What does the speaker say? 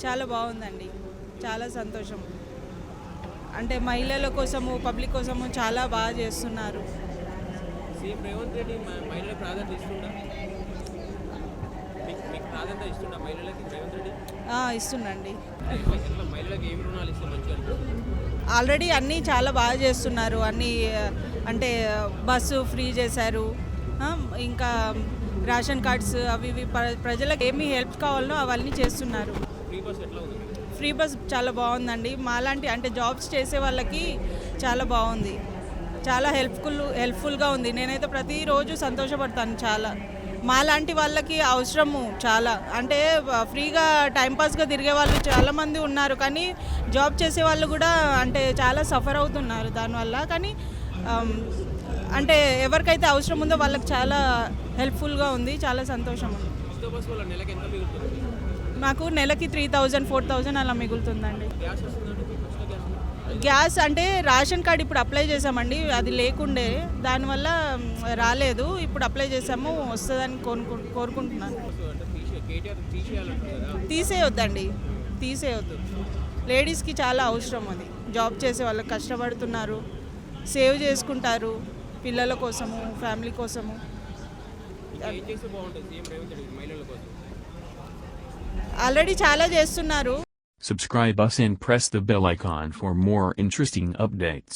చాలా బాగుందండి. చాలా సంతోషం. అంటే మహిళల కోసము, పబ్లిక్ కోసము చాలా బాగా చేస్తున్నారు. సీఎం రేవంత్ రెడ్డి మహిళలకు ప్రాధాన్యత ఇస్తుందా? మీకు ప్రాధాన్యత ఇస్తుందా మహిళలకి రేవంత్ రెడ్డి? ఇస్తుండండి. ఎట్లా మహిళలకు ఏమి రుణాలు ఇస్తే మంచిగా అనిపిస్తుంది? ఆల్రెడీ అన్నీ చాలా బాగా చేస్తున్నారు. అన్నీ అంటే బస్సు ఫ్రీ చేశారు. ఆ, ఇంకా రేషన్ కార్డ్స్ అవి ఇవి ప్రజలకు ఏమి హెల్ప్ కావాలనో అవన్నీ చేస్తున్నారు. ఫ్రీ బస్ ఎట్లా ఉంది? ఫ్రీ బస్ చాలా బాగుందండి. మాలాంటి అంటే జాబ్స్ చేసే వాళ్ళకి చాలా బాగుంది. చాలా హెల్ప్ఫుల్గా ఉంది. నేనైతే ప్రతిరోజు సంతోషపడతాను చాలా. మాలాంటి వాళ్ళకి అవసరము చాలా. అంటే ఫ్రీగా టైంపాస్గా తిరిగే వాళ్ళు చాలామంది ఉన్నారు, కానీ జాబ్ చేసే వాళ్ళు కూడా అంటే చాలా సఫర్ అవుతున్నారు దానివల్ల. కానీ అంటే ఎవరికైతే అవసరం ఉందో వాళ్ళకి చాలా హెల్ప్ఫుల్గా ఉంది. చాలా సంతోషం ఉంది. ఉచిత బస్ వల్ల నెలకి ఎంత మిగులుతుంది? నాకు నెలకి 3000 4000 అలా మిగులుతుందండి. గ్యాస్ వస్తుందంటే మీకు ఉచిత గ్యాస్? గ్యాస్ అంటే రేషన్ కార్డ్ ఇప్పుడు అప్లై చేసామండి. అది లేకుండే దానివల్ల రాలేదు. ఇప్పుడు అప్లై చేసాము, వస్తుందని కోరుకుంటున్నాను. అంటే కేటీఆర్ తీసేయాలంటారు కదా? తీసేయొద్దు. లేడీస్కి చాలా అవసరం అది. జాబ్ చేసే వాళ్ళకి కష్టపడుతున్నారు, సేవ్ చేసుకుంటారు పిల్లల కోసము, ఫ్యామిలీ కోసము. ఏం చేస్తే బాగుంటుంది సీఎం రేవంత్ రెడ్డి మహిళల కోసం? ఆల్రెడీ చాలా చేస్తున్నారు. Subscribe us and press the bell icon for more interesting updates.